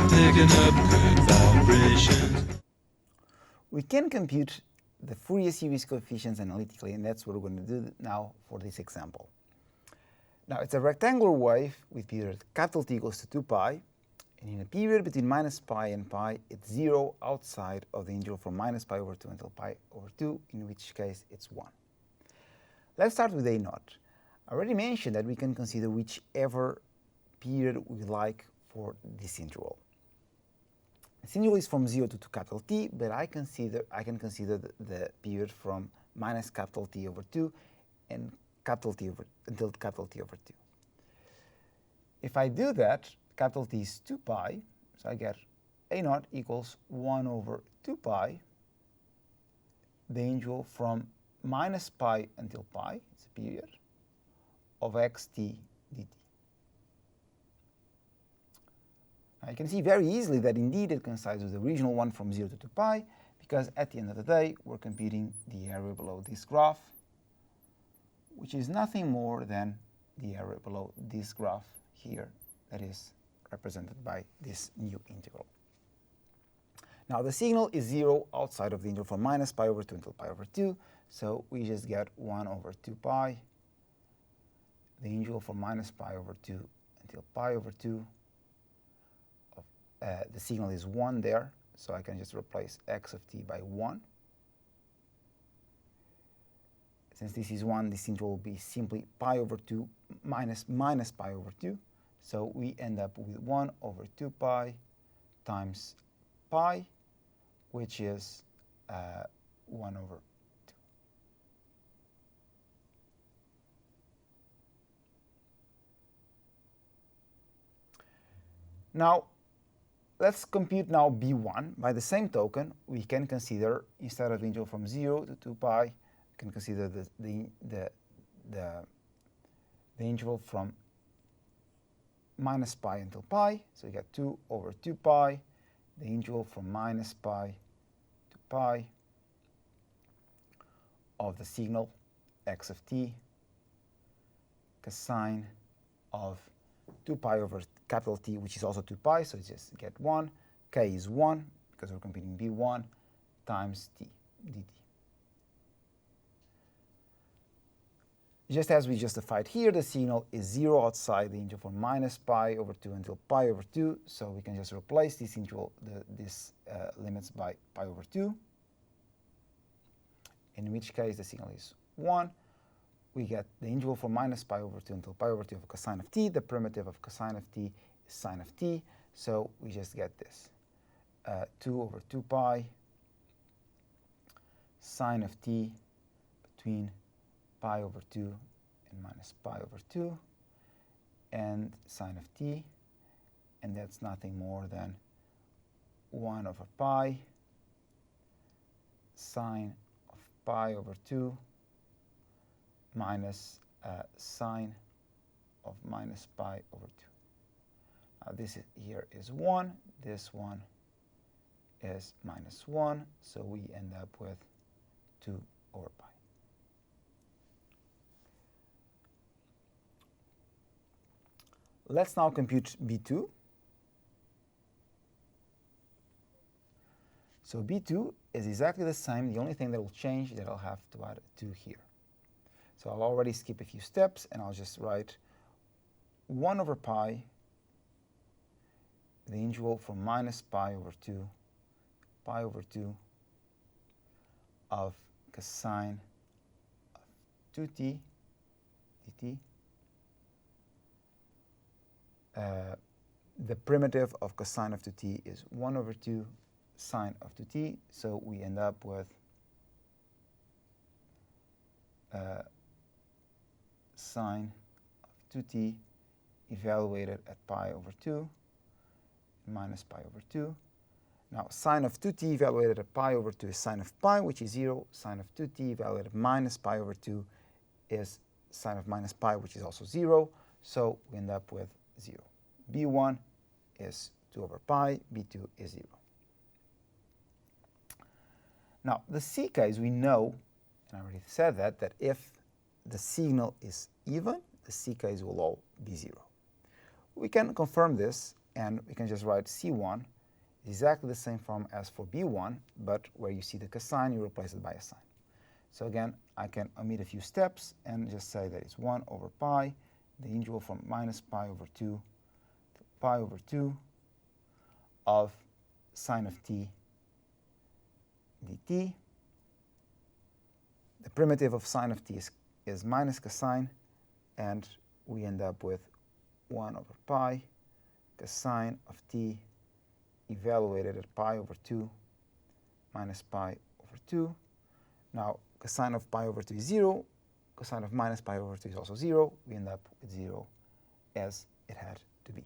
picking up good vibrations. We can compute the Fourier series coefficients analytically, and that's what we're going to do now for this example. Now, it's a rectangular wave with period capital T equals to 2 pi, and in a period between minus pi and pi, it's 0 outside of the interval from minus pi over 2 until pi over 2, in which case it's 1. Let's start with A0. I already mentioned that we can consider whichever period we like for this interval. This interval is from 0 to capital T, but I can consider the period from minus capital T over 2 and capital T over until capital T over 2. If I do that, capital T is 2 pi, so I get A0 equals 1 over 2 pi, the interval from minus pi until pi, it's a period, of xt dt. Now you can see very easily that indeed it coincides with the original one from 0 to 2 pi, because at the end of the day, we're computing the area below this graph, which is nothing more than the area below this graph here that is represented by this new integral. Now the signal is 0 outside of the interval from minus pi over 2 until pi over 2, so we just get 1 over 2 pi, the interval from minus pi over 2 until pi over 2. The signal is 1 there, so I can just replace x of t by 1. Since this is 1, this interval will be simply pi over 2 minus pi over 2. So we end up with 1 over 2 pi times pi, which is 1 over 2. Now, let's compute now B1. By the same token, we can consider, instead of the interval from 0 to 2 pi, we can consider the interval from minus pi until pi. So we get 2 over 2 pi, the interval from minus pi to pi of the signal x of t cosine of 2 pi over capital T, which is also 2 pi, so just get 1. K is 1, because we're computing B1, times t dt. Just as we justified here, the signal is 0 outside the interval from minus pi over 2 until pi over 2, so we can just replace this interval, these limits by pi over 2, in which case the signal is 1. We get the interval from minus pi over 2 until pi over 2 of cosine of t. The primitive of cosine of t is sine of t, so we just get this. 2 over 2 pi sine of t between pi over 2 and minus pi over 2, and sine of t, and that's nothing more than 1 over pi sine of pi over 2 minus sine of minus pi over 2. Now this here is 1, this one is minus 1, so we end up with 2 over pi. Let's now compute B2. So B2 is exactly the same. The only thing that will change is that I'll have to add 2 here. So I'll already skip a few steps, and I'll just write 1 over pi, the interval from minus pi over 2, pi over 2 of cosine of 2t dt. The primitive of cosine of 2t is 1 over 2 sine of 2t, so we end up with sine of 2t evaluated at pi over 2 minus pi over 2. Now sine of 2t evaluated at pi over 2 is sine of pi, which is 0. Sine of 2t evaluated at minus pi over 2 is sine of minus pi, which is also 0. So we end up with 0. B1 is 2 over pi, B2 is 0. Now the C case, we know, and I already said that if the signal is even, the C case will all be 0. We can confirm this, and we can just write C1 is exactly the same form as for B1, but where you see the cosine, you replace it by a sine. So again, I can omit a few steps and just say that it's 1 over pi, the integral from minus pi over 2 to pi over 2 of sine of t dt. The primitive of sine of t is minus cosine, and we end up with 1 over pi cosine of t evaluated at pi over 2 minus pi over 2. Now, cosine of pi over 2 is 0. Cosine of minus pi over 2 is also 0. We end up with 0 as it had to be.